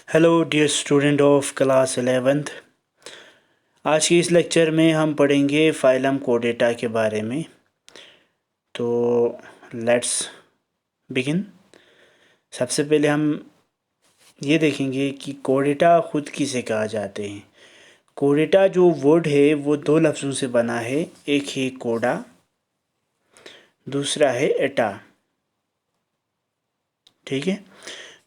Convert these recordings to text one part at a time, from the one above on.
Hello dear student of class 11th। आज के इस लेक्चर में हम पढ़ेंगे फाइलम कोडेटा के बारे में। तो लेट्स बिगिन। सबसे पहले हम ये देखेंगे कि कोडेटा खुद किसे कहा जाते हैं। कोडेटा जो वर्ड है वो दो लफ्ज़ों से बना है। एक है कोडा, दूसरा है एटा। ठीक है।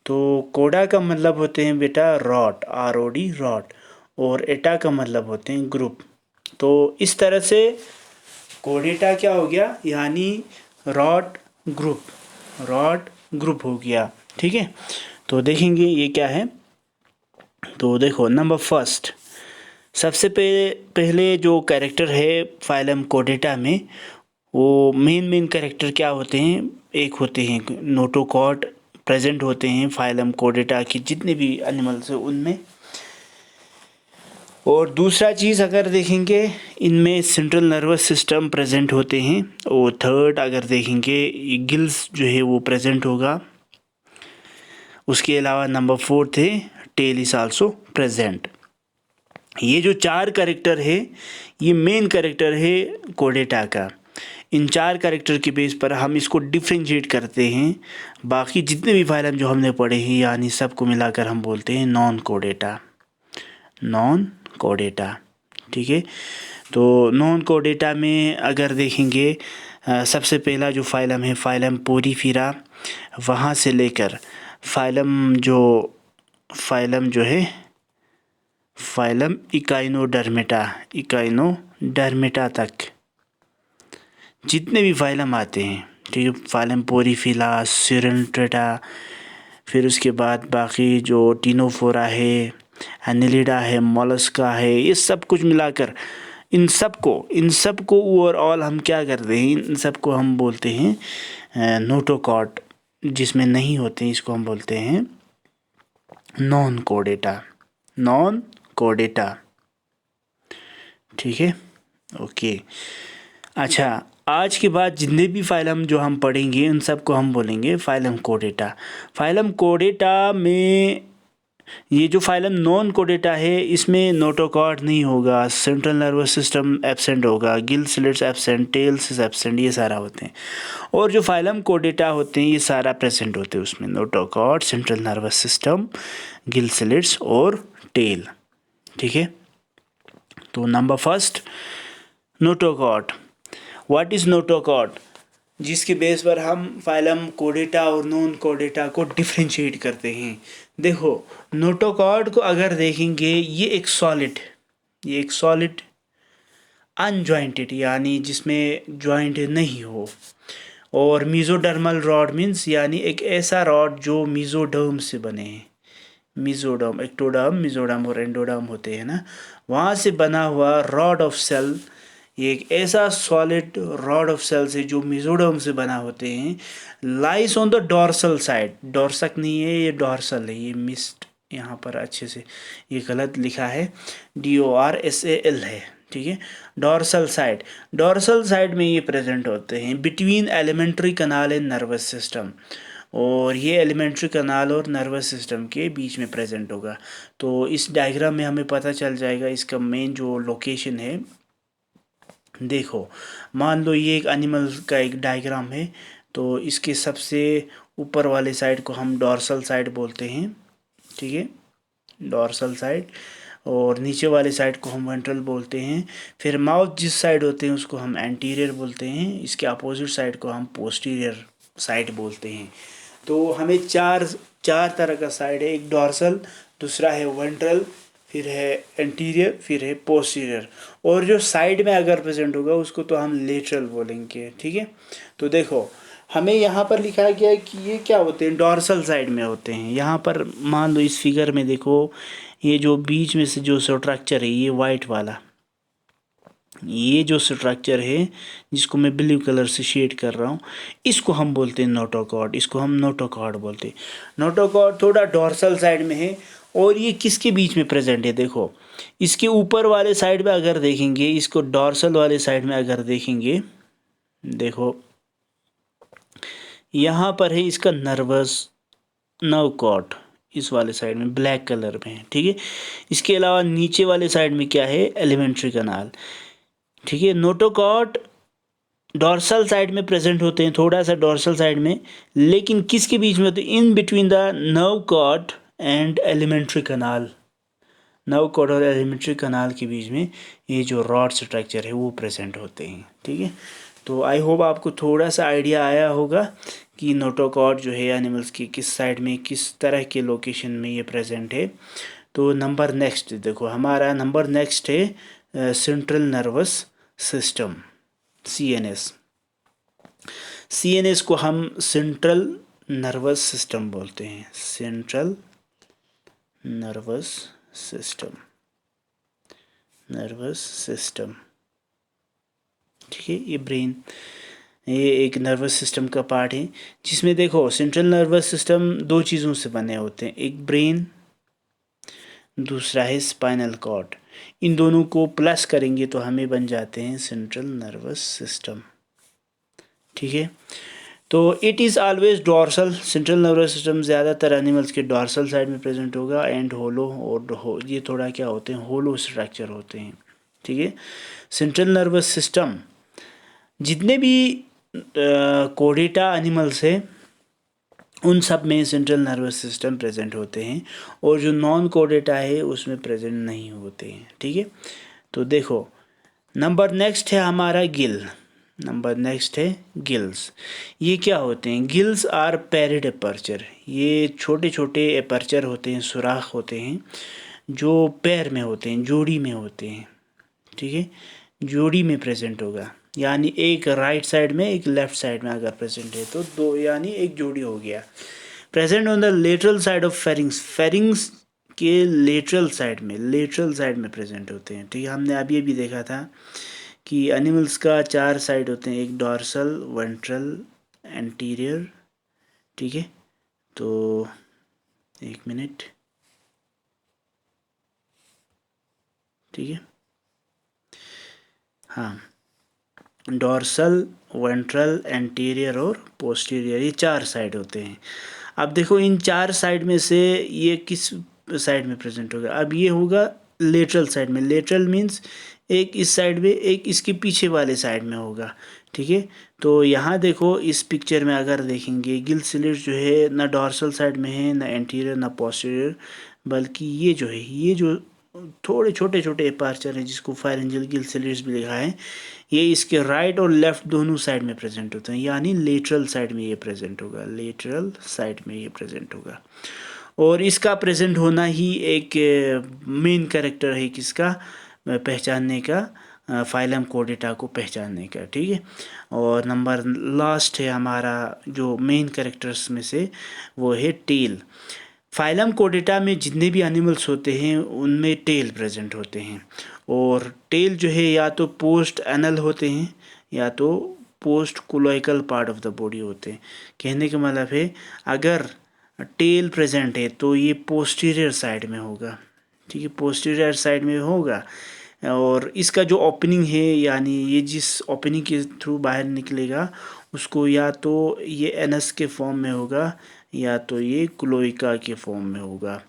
तो कोडा का मतलब होते हैं बेटा रॉट, ROD रॉट, और एटा का मतलब होते हैं ग्रुप। तो इस तरह से कोडेटा क्या हो गया, यानी रॉट ग्रुप, रॉट ग्रुप हो गया। ठीक है। तो देखेंगे ये क्या है। तो देखो नंबर फर्स्ट, सबसे पहले जो कैरेक्टर है फाइलम कोडेटा में, वो मेन कैरेक्टर क्या होते हैं। एक होते हैं नोटोकॉड, प्रेजेंट होते हैं फाइलम कोडेटा की जितने भी एनिमल्स हैं उनमें। और दूसरा चीज़ अगर देखेंगे, इनमें सेंट्रल नर्वस सिस्टम प्रेजेंट होते हैं। और थर्ड अगर देखेंगे, गिल्स जो है वो प्रेजेंट होगा। उसके अलावा नंबर फोर्थ है टेल इज आल्सो प्रेजेंट। ये जो चार कैरेक्टर है ये मेन कैरेक्टर है कोडेटा का। इन चार कैरेक्टर के बेस पर हम इसको डिफ्रेंशिएट करते हैं। बाकी जितने भी फाइलम जो हमने पढ़े हैं यानी सबको मिलाकर हम बोलते हैं नॉन कोडेटा, नॉन कोडेटा। ठीक है। तो नॉन कोडेटा में अगर देखेंगे, सबसे पहला जो फाइलम है फाइलम पोरीफेरा, वहाँ से लेकर फाइलम जो है फाइलम इकाइनोडर्मेटा तक जितने भी फाइलम आते हैं। ठीक है। फाइलम पोरीफेरा, सिरेंट्रेटा, फिर उसके बाद बाकी जो टिनोफोरा है, एनिलिडा है, मोलस्का है, ये सब कुछ मिलाकर इन सबको ओवरऑल हम क्या करते हैं, इन सबको हम बोलते हैं नोटोकॉड। जिसमें नहीं होते हैं इसको हम बोलते हैं नॉन कोडेटा, नॉन कोडेटा। ठीक है। ओके। अच्छा, आज के बाद जितने भी फाइलम जो हम पढ़ेंगे उन सबको हम बोलेंगे फाइलम कोडेटा। फाइलम कोडेटा में ये जो फाइलम नॉन कोडेटा है इसमें नोटोकॉड नहीं होगा, सेंट्रल नर्वस सिस्टम एब्सेंट होगा, gill slits absent, tails absent, ये सारा होते हैं। और जो फाइलम कोडेटा होते हैं ये सारा प्रेजेंट होते हैं उसमें, notochord, central nervous system, gill slits और टेल। ठीक है। तो number first, notochord. What is notochord, जिसके बेस पर हम फाइलम कोडेटा और नॉन कोडेटा को डिफ्रेंशिएट करते हैं। देखो नोटोकॉड को अगर देखेंगे, ये एक सॉलिड अनजॉइंटेड, यानी जिसमें जॉइंट नहीं हो। और मीजोडर्मल रॉड मीन्स यानी एक ऐसा रॉड जो मीजोडर्म से बने हैं। मीजोडर्म, एक्टोडर्म, मीजोडर्म और एंडोडर्म होते हैं ना, वहाँ से बना हुआ रॉड ऑफ सेल। ये एक ऐसा सॉलिड रॉड ऑफ सेल्स है जो मेसोडर्म से बना होते हैं। लाइस ऑन द डॉर्सल साइड, डॉर्सक नहीं है ये डॉर्सल है, ये मिस्ड यहाँ पर अच्छे से ये गलत लिखा है, DORSAL है। ठीक है। डॉर्सल साइड में ये प्रेजेंट होते हैं between elementary kanal and nervous system. और ये एलिमेंट्री कनाल और नर्वस सिस्टम के बीच में प्रेजेंट होगा। तो इस डायग्राम में हमें पता चल जाएगा इसका मेन जो लोकेशन है। देखो मान लो ये एक एनिमल का एक डायग्राम है, तो इसके सबसे ऊपर वाले साइड को हम डॉर्सल साइड बोलते हैं। ठीक है, डॉर्सल साइड। और नीचे वाले साइड को हम वेंट्रल बोलते हैं। फिर माउथ जिस साइड होते हैं उसको हम एंटीरियर बोलते हैं, इसके अपोजिट साइड को हम पोस्टीरियर साइड बोलते हैं। तो हमें चार तरह का साइड है, एक डॉर्सल, दूसरा है वेंट्रल, फिर है एंटीरियर, फिर है पोस्टीरियर। और जो साइड में अगर प्रेजेंट होगा उसको तो हम लेटरल बोलेंगे। ठीक है। तो देखो हमें यहाँ पर लिखा गया है कि ये क्या होते हैं, डॉर्सल साइड में होते हैं। यहाँ पर मान लो इस फिगर में देखो, ये जो बीच में से जो स्ट्रक्चर है ये वाइट वाला, ये जो स्ट्रक्चर है जिसको मैं ब्लू कलर से शेड कर रहा हूँ, इसको हम बोलते हैं नोटोकॉर्ड, इसको हम नोटोकॉर्ड बोलते हैं। नोटोकॉर्ड थोड़ा डॉर्सल साइड में है। और ये किसके बीच में प्रेजेंट है, देखो इसके ऊपर वाले साइड में अगर देखेंगे, इसको डॉर्सल वाले साइड में अगर देखेंगे, देखो यहाँ पर है इसका नर्व कॉर्ड, इस वाले साइड में ब्लैक कलर में है, ठीक है। इसके अलावा नीचे वाले साइड में क्या है, एलिमेंट्री कनाल, ठीक है। नोटोकॉर्ड डॉर्सल साइड में प्रेजेंट होते हैं, थोड़ा सा डॉर्सल साइड में, लेकिन किसके बीच में होते हैं, in between the nerve cord and alimentary canal. Nerve cord और एलिमेंट्री कनाल के बीच में ये जो रॉड स्ट्रक्चर है वो प्रेजेंट होते हैं, ठीक है। तो आई होप आपको थोड़ा सा आइडिया आया होगा कि नोटोकॉर्ड जो है एनिमल्स की किस साइड में किस तरह के लोकेशन में ये प्रेजेंट है। तो नंबर नेक्स्ट देखो, हमारा नंबर नेक्स्ट है central nervous system, CNS। CNS को हम सेंट्रल नर्वस सिस्टम बोलते हैं, central nervous system, nervous system, ठीक है। ये ब्रेन, ये एक नर्वस सिस्टम का पार्ट है, जिसमें देखो सेंट्रल नर्वस सिस्टम दो चीज़ों से बने होते हैं, एक ब्रेन, दूसरा है स्पाइनल कॉर्ड। इन दोनों को प्लस करेंगे तो हमें बन जाते हैं सेंट्रल नर्वस सिस्टम, ठीक है। तो it is always dorsal, central nervous system ज़्यादातर एनिमल्स के डॉर्सल साइड में प्रेजेंट होगा, एंड होलो, और ये थोड़ा क्या होते हैं, होलो स्ट्रक्चर होते हैं, ठीक है। सेंट्रल नर्वस सिस्टम, जितने भी कोडेटा एनिमल्स है उन सब में सेंट्रल नर्वस सिस्टम प्रेजेंट होते हैं, और जो नॉन कोडेटा है उसमें प्रेजेंट नहीं होते हैं, ठीक है। तो देखो नंबर नेक्स्ट है हमारा गिल, नंबर नेक्स्ट है गिल्स। ये क्या होते हैं, गिल्स आर पैरिड एपर्चर, ये छोटे छोटे एपर्चर होते हैं, सुराख होते हैं जो पैर में होते हैं, जोड़ी में होते हैं, ठीक है। जोड़ी में प्रेजेंट होगा, यानी एक राइट साइड में एक लेफ्ट साइड में अगर प्रेजेंट है तो दो, यानी एक जोड़ी हो गया। Present on the lateral side of pharynx, pharynx के लेटरल साइड में प्रेजेंट होते हैं, ठीक है। हमने अभी अभी देखा था कि एनिमल्स का 4 साइड होते हैं, एक डॉर्सल, वेंट्रल, एंटीरियर, ठीक है। तो एक मिनट, ठीक है, हाँ, डॉर्सल, वेंट्रल, एंटीरियर और पोस्टीरियर, ये 4 साइड होते हैं। अब देखो इन 4 साइड में से ये किस साइड में प्रेजेंट होगा, अब ये होगा लेटरल साइड में, लेटरल मीन्स एक इस साइड में, एक इसके पीछे वाले साइड में होगा, ठीक है। तो यहाँ देखो इस पिक्चर में अगर देखेंगे, गिल स्लिट्स जो है ना डॉर्सल साइड में है, ना एंटीरियर ना पोस्टीरियर, बल्कि ये जो है, ये जो थोड़े छोटे छोटे एपर्चर हैं जिसको फायरेंजियल गिल स्लिट्स भी लिखा है, ये इसके राइट और लेफ्ट दोनों साइड में प्रेजेंट होते हैं, यानी लेटरल साइड में ये प्रेजेंट होगा, लेटरल साइड में ये प्रेजेंट होगा। और इसका प्रेजेंट होना ही एक मेन कैरेक्टर है किसका, पहचानने का, फाइलम कोडेटा को पहचानने का, ठीक है। और नंबर लास्ट है हमारा जो मेन कैरेक्टर्स में से, वो है टेल। फाइलम कोडेटा में जितने भी एनिमल्स होते हैं उनमें टेल प्रेजेंट होते हैं, और टेल जो है या तो पोस्ट एनल होते हैं या तो post colloquial part of the body होते हैं। कहने का मतलब है अगर टेल प्रेजेंट है तो ये पोस्टीरियर साइड में होगा, ठीक है, पोस्टीरियर साइड में होगा। और इसका जो ओपनिंग है, यानी ये जिस ओपनिंग के थ्रू बाहर निकलेगा उसको या तो ये एनस के फॉर्म में होगा या तो ये क्लोइका के फॉर्म में होगा।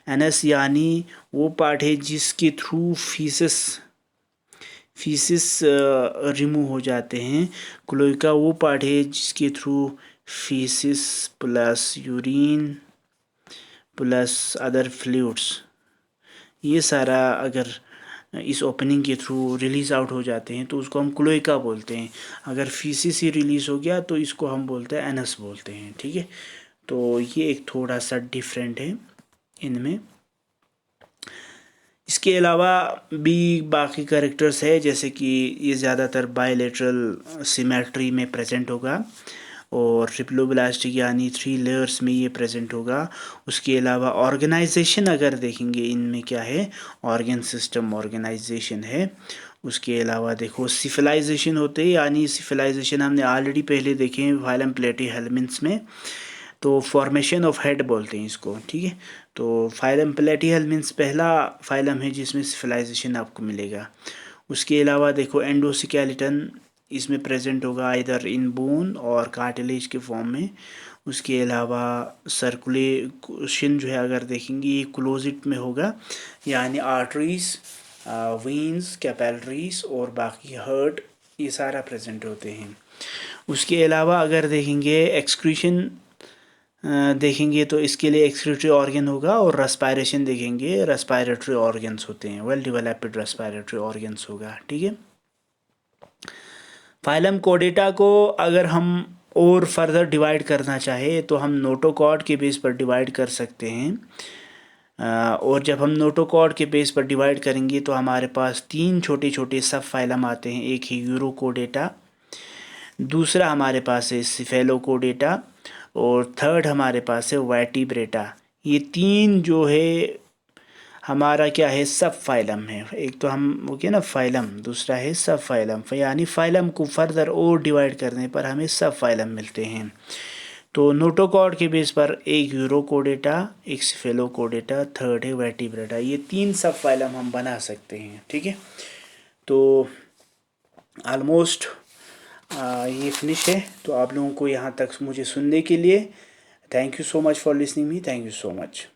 एनस यानी वो पार्ट है जिसके थ्रू फीसिस रिमूव हो जाते हैं, क्लोइका वो पार्ट है जिसके through faeces plus urine plus other fluids, ये सारा अगर इस ओपनिंग के थ्रू रिलीज़ आउट हो जाते हैं तो उसको हम क्लोइका बोलते हैं। अगर फीसिस ही रिलीज़ हो गया तो इसको हम बोलते हैं एनस बोलते हैं, ठीक है। तो ये एक थोड़ा सा डिफरेंट है इनमें। इसके अलावा भी बाकी कैरेक्टर्स है, जैसे कि ये ज़्यादातर बायलेटरल सिमेट्री में प्रेजेंट होगा और ट्रिप्लोब्लास्टिक यानी 3 लेयर्स में ये प्रेजेंट होगा। उसके अलावा ऑर्गेनाइजेशन अगर देखेंगे इनमें क्या है, ऑर्गन सिस्टम ऑर्गेनाइजेशन है। उसके अलावा देखो सिफिलाइजेशन होते हैं, यानी सिफिलाइजेशन हमने ऑलरेडी पहले देखे हैं फाइलम प्लेटीहेल्मिन्थ्स में, तो फॉर्मेशन ऑफ हेड बोलते हैं इसको, ठीक है। तो फाइलम प्लेटीहेल्मिन्थ्स पहला फाइलम है जिसमें सिफिलाइजेशन आपको मिलेगा। उसके अलावा देखो एंडोस्केलेटन इसमें प्रेजेंट होगा इधर इन बोन और कार्टिलेज के फॉर्म में। उसके अलावा सर्कुलेशन जो है अगर देखेंगे ये क्लोजिट में होगा, यानी आर्टरीज, वेन्स, कैपिलरीज और बाकी हार्ट, ये सारा प्रेजेंट होते हैं। उसके अलावा अगर देखेंगे एक्सक्रीशन देखेंगे तो इसके लिए एक्सक्रीटरी ऑर्गन होगा, और रेस्पायरेशन देखेंगे रेस्पायरेटरी ऑर्गन्स होते हैं, वेल डेवलप्ड रेस्पायरेटरी ऑर्गन्स होगा। ठीक है। फाइलम कोडेटा को अगर हम और फर्दर डिवाइड करना चाहे तो हम नोटोकॉर्ड के बेस पर डिवाइड कर सकते हैं। और जब हम नोटोकॉर्ड के बेस पर डिवाइड करेंगे तो हमारे पास 3 छोटे छोटे सब फाइलम आते हैं। एक है यूरोकोडेटा, दूसरा हमारे पास है सिफेलोकोडेटा, और थर्ड हमारे पास है वर्टिब्रेटा। ये 3 जो है हमारा क्या है, सब फाइलम है। एक तो हम वो क्या ना फाइलम, दूसरा है सब फाइलम, यानी फाइलम को फर्दर और डिवाइड करने पर हमें सब फाइलम मिलते हैं। तो नोटोकॉर्ड के बेस पर एक यूरोकोडेटा, एक सिफेलोकोडेटा, थर्ड है वर्टिब्रेटा, ये 3 सब फाइलम हम बना सकते हैं। ठीक है। तो ऑलमोस्ट ये फिनिश है। तो आप लोगों को यहाँ तक मुझे सुनने के लिए thank you so much for listening me, thank you so much.